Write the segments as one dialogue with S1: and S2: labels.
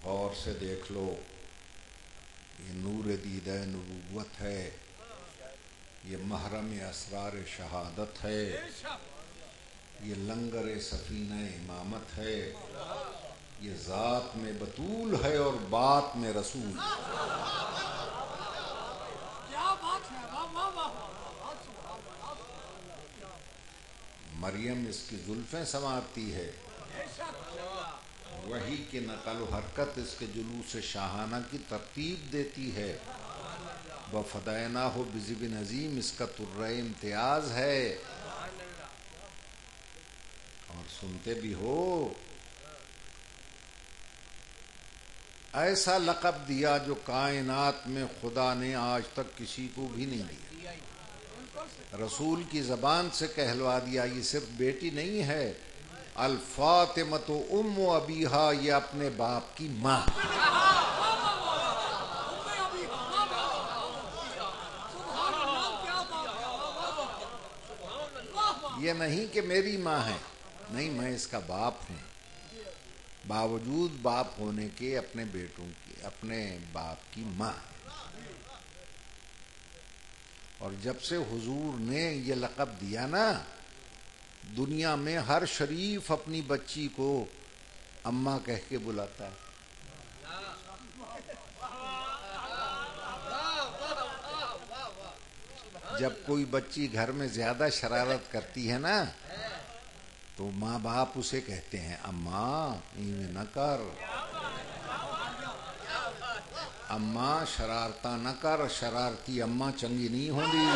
S1: غور سے دیکھ لو، یہ نور دیدہ نبوت ہے، یہ محرم اسرار شہادت ہے، یہ لنگر سفینہ امامت ہے، یہ ذات میں بطول ہے اور بات میں رسول۔ مریم اس کی زلفیں سنوارتی ہے، وحی کی نقل و حرکت اس کے جلوس شاہانہ کی ترتیب دیتی ہے، وَفَدَيْنَاهُ بِذِبْحٍ عَظِيمٍ اس کا طرہ امتیاز ہے۔ اور سنتے بھی ہو، ایسا لقب دیا جو کائنات میں خدا نے آج تک کسی کو بھی نہیں دیا، رسول کی زبان سے کہلوا دیا۔ یہ صرف بیٹی نہیں ہے، الفاطمۃ ام ابیہا، یہ اپنے باپ کی ماں۔ یہ نہیں کہ میری ماں ہے، نہیں، میں اس کا باپ ہوں، باوجود باپ ہونے کے اپنے بیٹوں کی، اپنے باپ کی ماں۔ اور جب سے حضور نے یہ لقب دیا نا، دنیا میں ہر شریف اپنی بچی کو اماں کہہ کے بلاتا ہے۔ جب کوئی بچی گھر میں زیادہ شرارت کرتی ہے نا، تو ماں باپ اسے کہتے ہیں اماں ایویں نہ کر، اماں شرارتاں نہ کر، شرارتی اماں چنگی نہیں ہوندی۔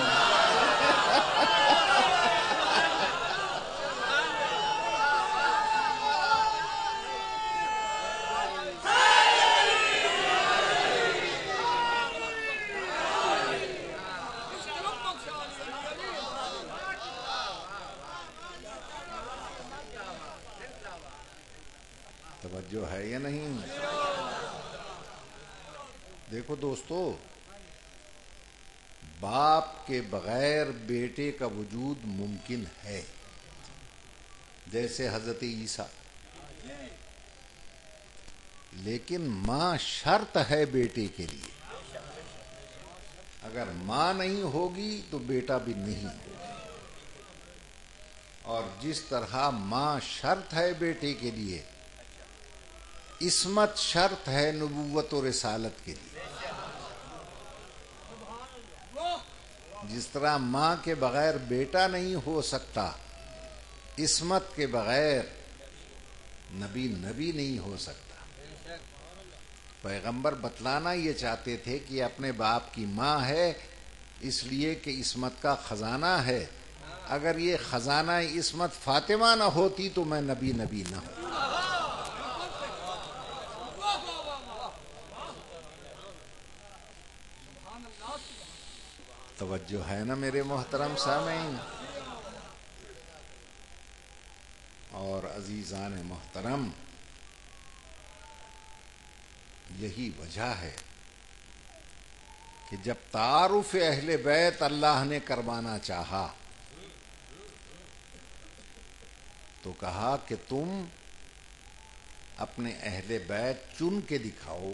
S1: توجہ ہے یا نہیں؟ دیکھو دوستو، باپ کے بغیر بیٹے کا وجود ممکن ہے، جیسے حضرت عیسیٰ، لیکن ماں شرط ہے بیٹے کے لیے، اگر ماں نہیں ہوگی تو بیٹا بھی نہیں ہوگا۔ اور جس طرح ماں شرط ہے بیٹے کے لیے، عصمت شرط ہے نبوت و رسالت کے لیے۔ جس طرح ماں کے بغیر بیٹا نہیں ہو سکتا، عصمت کے بغیر نبی نہیں ہو سکتا۔ پیغمبر بتلانا یہ چاہتے تھے کہ اپنے باپ کی ماں ہے، اس لیے کہ عصمت کا خزانہ ہے، اگر یہ خزانہ عصمت فاطمہ نہ ہوتی تو میں نبی نہ ہوں۔ توجہ ہے نا میرے محترم سامعین؟ اور عزیزان محترم، یہی وجہ ہے کہ جب تعارف اہل بیت اللہ نے کروانا چاہا تو کہا کہ تم اپنے اہل بیت چن کے دکھاؤ،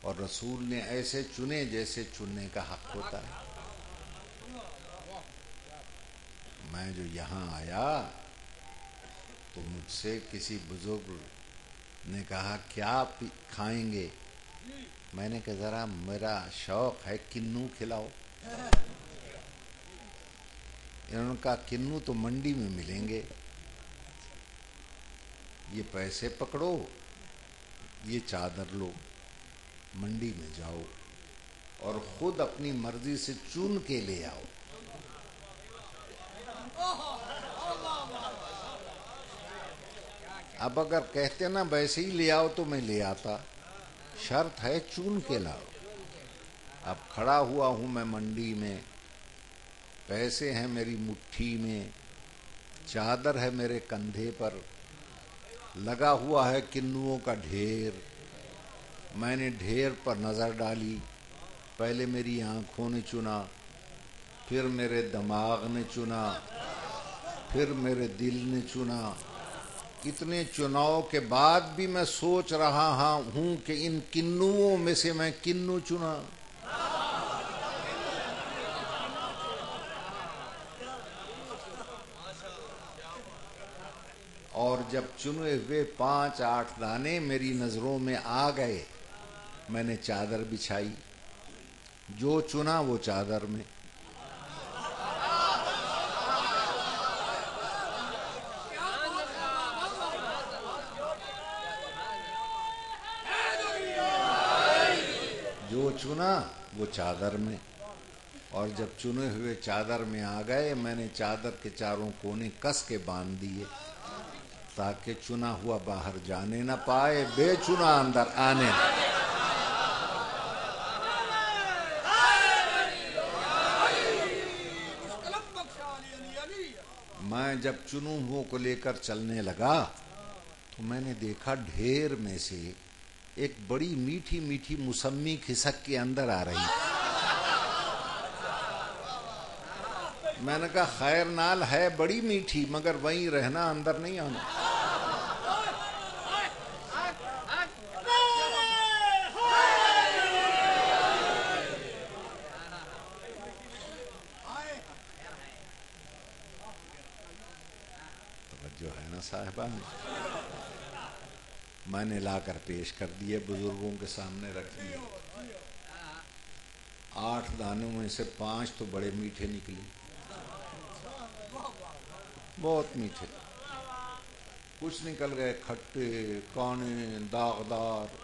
S1: اور رسول نے ایسے چنے جیسے چننے کا حق ہوتا ہے۔ میں جو یہاں آیا تو مجھ سے کسی بزرگ نے کہا کیا کھائیں گے؟ میں نے کہا ذرا میرا شوق ہے، کنو کھلاؤ۔ انہوں نے کہا کنو تو منڈی میں ملیں گے، یہ پیسے پکڑو، یہ چادر لو، منڈی میں جاؤ اور خود اپنی مرضی سے چن کے لے آؤ۔ اب اگر کہتے نا ویسے ہی لے آؤ تو میں لے آتا، شرط ہے چن کے لاؤ۔ اب کھڑا ہوا ہوں میں منڈی میں، پیسے ہیں میری مٹھی میں، چادر ہے میرے کندھے پر، لگا ہوا ہے کنوؤں کا ڈھیر، میں نے ڈھیر پر نظر ڈالی، پہلے میری آنکھوں نے چنا، پھر میرے دماغ نے چنا، پھر میرے دل نے چنا، اتنے چناؤ کے بعد بھی میں سوچ رہا ہوں کہ ان کنوؤں میں سے میں کنو چنا. اور جب چنے ہوئے 5-8 دانے میری نظروں میں آ گئے، میں نے چادر بچھائی، جو چنا وہ چادر میں. جو چنا وہ چادر میں. اور جب چنے ہوئے چادر میں آ گئے، میں نے چادر کے چاروں کونے کس کے باندھ دیے تاکہ چنا ہوا باہر جانے نہ پائے، بے چنا اندر آنے نہ پائے. میں جب چنووں کو لے کر چلنے لگا تو میں نے دیکھا ڈھیر میں سے ایک بڑی میٹھی میٹھی موسمی کھسک کے اندر آ رہی. میں نے کہا خیر نال ہے بڑی میٹھی، مگر وہیں رہنا، اندر نہیں آنا. توجہ ہے نا صاحبان؟ میں نے لا کر پیش کر دیے، بزرگوں کے سامنے رکھ دیے. 8 دانوں میں سے 5 تو بڑے میٹھے نکلی، بہت میٹھے. کچھ نکل گئے کھٹے، کانے، داغدار.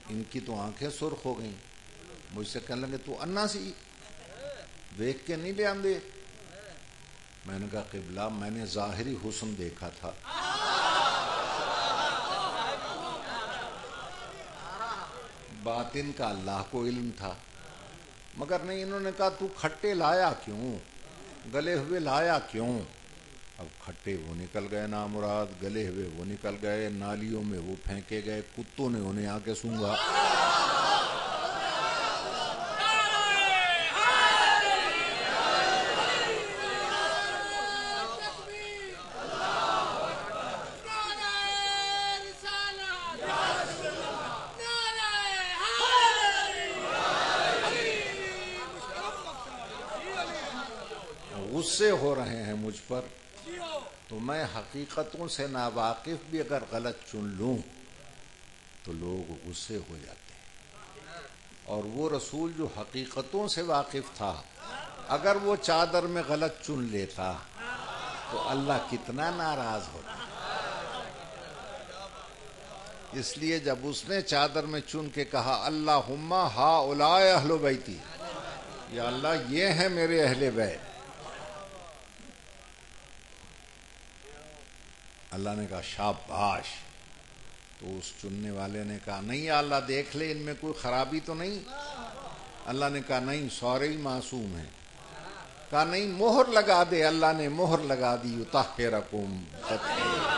S1: ان کی تو آنکھیں سرخ ہو گئیں. مجھ سے کہنے لگے تو انا سی دیکھ کے نہیں لے آندے. میں نے کہا قبلہ میں نے ظاہری حسن دیکھا تھا، باطن کا اللہ کو علم تھا. مگر نہیں، انہوں نے کہا تو کھٹے لایا کیوں، گلے ہوئے لایا کیوں؟ اب کھٹے وہ نکل گئے نامراد، گلے ہوئے وہ نکل گئے، نالیوں میں وہ پھینکے گئے، کتوں نے انہیں آ کے سونگا. غصے ہو رہے ہیں مجھ پر، تو میں حقیقتوں سے ناواقف بھی اگر غلط چن لوں تو لوگ غصے ہو جاتے ہیں. اور وہ رسول جو حقیقتوں سے واقف تھا، اگر وہ چادر میں غلط چن لیتا تو اللہ کتنا ناراض ہوتا. اس لیے جب اس نے چادر میں چن کے کہا اللہم ہؤلاء اہل بیتی، یا اللہ یہ ہیں میرے اہل بیت، اللہ نے کہا شاباش. تو اس چننے والے نے کہا نہیں یا اللہ دیکھ لے ان میں کوئی خرابی تو نہیں. اللہ نے کہا نہیں، سارے ہی معصوم ہیں. کہا نہیں مہر لگا دے. اللہ نے مہر لگا دی، یطہرکم تطہیرا.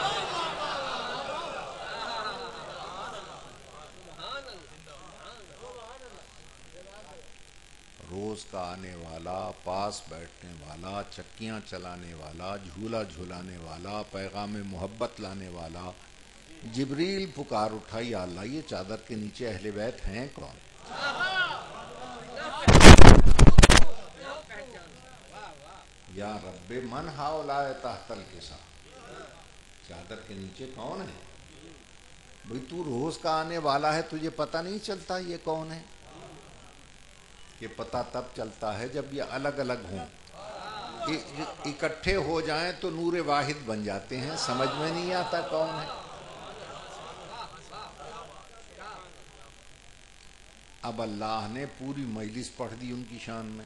S1: روز کا آنے والا، پاس بیٹھنے والا، چکیاں چلانے والا، جھولا جھولانے والا، پیغام محبت لانے والا جبریل پکار اٹھا یا اللہ یہ چادر کے نیچے اہل بیت ہیں کون؟ یا رب من ہؤلاء تحت الکساء، چادر کے نیچے کون ہے؟ بھئی تو روز کا آنے والا ہے، تجھے پتہ نہیں چلتا یہ کون ہے؟ یہ پتہ تب چلتا ہے جب یہ الگ الگ ہوں. اکٹھے ہو جائیں تو نور واحد بن جاتے ہیں، سمجھ میں نہیں آتا کون ہے. اب اللہ نے پوری مجلس پڑھ دی ان کی شان میں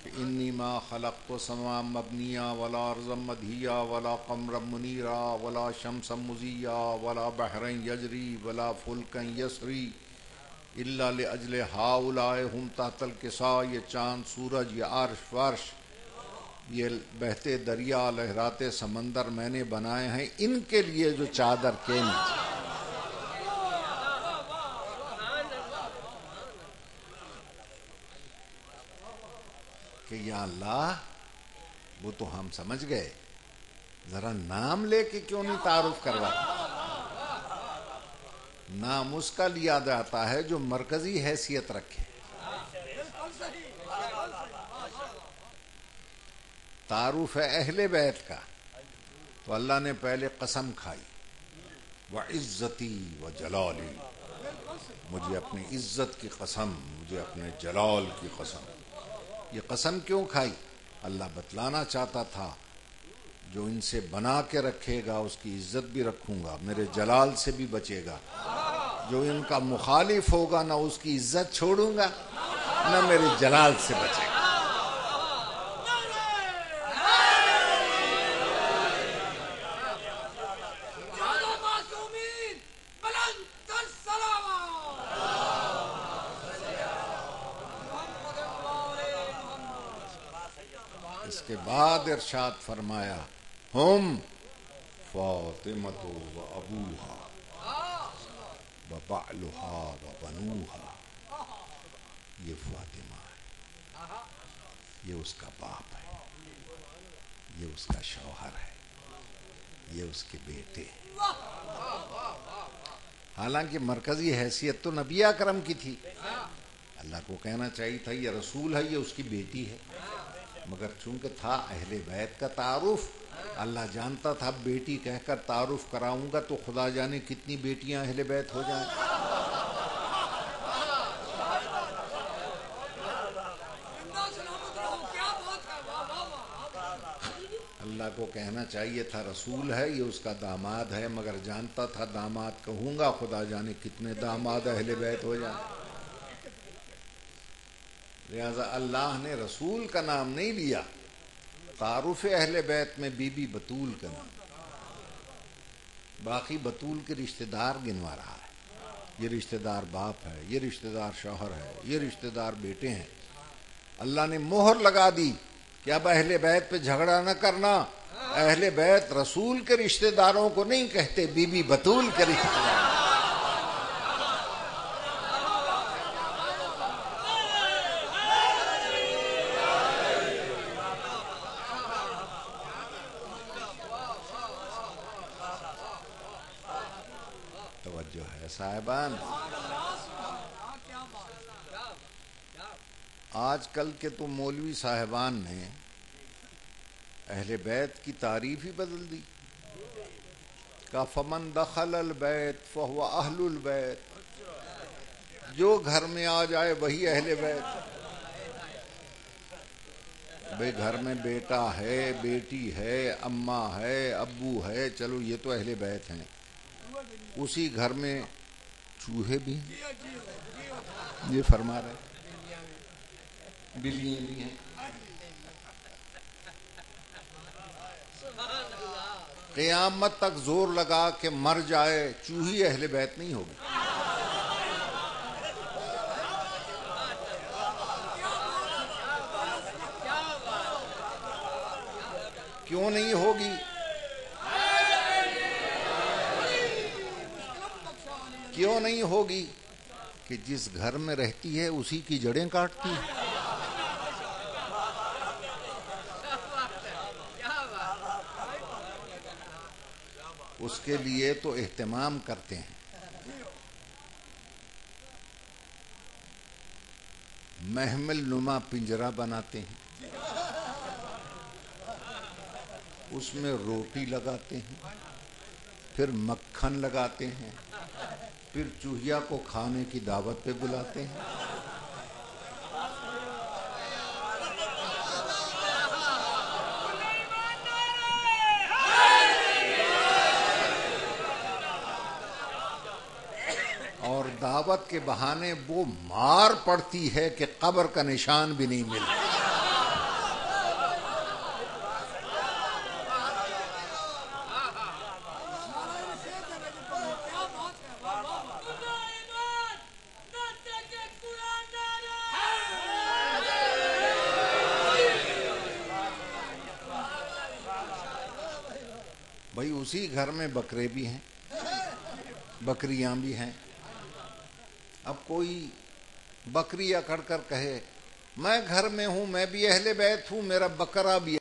S1: کہ انی ما خلقت سما مبنیا ولا ارضا مدھیا ولا قمرا منیرا ولا شمسا مضیا ولا بحرا یجری ولا فلکا یسری الا لاجل ہؤلاء ہم تحت الکساء. یہ چاند، سورج، یہ عرش فرش، یہ بہتے دریا، لہراتے سمندر میں نے بنائے ہیں ان کے لیے جو چادر کے نیچے. کہ یا اللہ وہ تو ہم سمجھ گئے، ذرا نام لے کے کیوں نہیں تعارف کرواتے؟ نام اس کا لیا جاتا ہے جو مرکزی حیثیت رکھے۔ تعارف ہے اہل بیت کا، تو اللہ نے پہلے قسم کھائی، وَعِزَّتِي وَجَلَالِي، مجھے اپنی عزت کی قسم، مجھے اپنے جلال کی قسم۔ یہ قسم کیوں کھائی؟ اللہ بتلانا چاہتا تھا جو ان سے بنا کے رکھے گا اس کی عزت بھی رکھوں گا، میرے جلال سے بھی بچے گا۔ جو ان کا مخالف ہوگا نہ اس کی عزت چھوڑوں گا نہ میرے جلال سے بچے گا۔ اس کے بعد ارشاد فرمایا، ہم فاطمۃ و ابوہا و بعلہا و بنوہا، یہ فاطمہ ہے، یہ اس کا باپ ہے، یہ اس کا شوہر ہے، یہ اس کے بیٹے ہیں۔ حالانکہ مرکزی حیثیت تو نبی اکرم کی تھی، اللہ کو کہنا چاہیے تھا یہ رسول ہے، یہ اس کی بیٹی ہے، مگر چونکہ تھا اہل بیت کا تعارف، اللہ جانتا تھا بیٹی کہہ کر تعارف کراؤں گا تو خدا جانے کتنی بیٹیاں اہل بیت ہو جائیں۔ اللہ کو کہنا چاہیے تھا رسول ہے، یہ اس کا داماد ہے، مگر جانتا تھا داماد کہوں گا خدا جانے کتنے داماد اہل بیت ہو جائیں۔ لہذا اللہ نے رسول کا نام نہیں لیا، تعارف اہل بیت میں بی بی بطول کا نام، باقی بطول کے رشتہ دار گنوا رہا ہے، یہ رشتہ دار باپ ہے، یہ رشتہ دار شوہر ہے، یہ رشتہ دار بیٹے ہیں۔ اللہ نے مہر لگا دی کہ اب اہل بیت پہ جھگڑا نہ کرنا، اہل بیت رسول کے رشتہ داروں کو نہیں کہتے، بی بی بطول کے رشتہ دار۔ توجہ ہے صاحبان، آج کل کے تو مولوی صاحبان نے اہل بیت کی تعریف ہی بدل دی، کہ فمن دخل البیت فہو اہل البیت، جو گھر میں آ جائے وہی اہل بیت۔ بھئی گھر میں بیٹا ہے، بیٹی ہے، اماں ہے، ابو ہے، چلو یہ تو اہل بیت ہیں، اسی گھر میں چوہے بھی ہیں، یہ فرما رہے، بلیاں بھی ہیں۔ قیامت تک زور لگا کہ مر جائے چوہی اہل بیت نہیں ہوگی۔ کیوں نہیں ہوگی؟ کیوں نہیں ہوگی؟ کہ جس گھر میں رہتی ہے اسی کی جڑیں کاٹتی ہے۔ اس کے لیے تو اہتمام کرتے ہیں، محمل نما پنجرہ بناتے ہیں، اس میں روٹی لگاتے ہیں، پھر مکھن لگاتے ہیں، پھر چوہیا کو کھانے کی دعوت پہ بلاتے ہیں۔ اور دعوت کے بہانے وہ مار پڑتی ہے کہ قبر کا نشان بھی نہیں ملتا۔ بھائی اسی گھر میں بکرے بھی ہیں، بکریاں بھی ہیں، اب کوئی بکری اکڑ کر کہے میں گھر میں ہوں، میں بھی اہل بیت ہوں، میرا بکرا بھی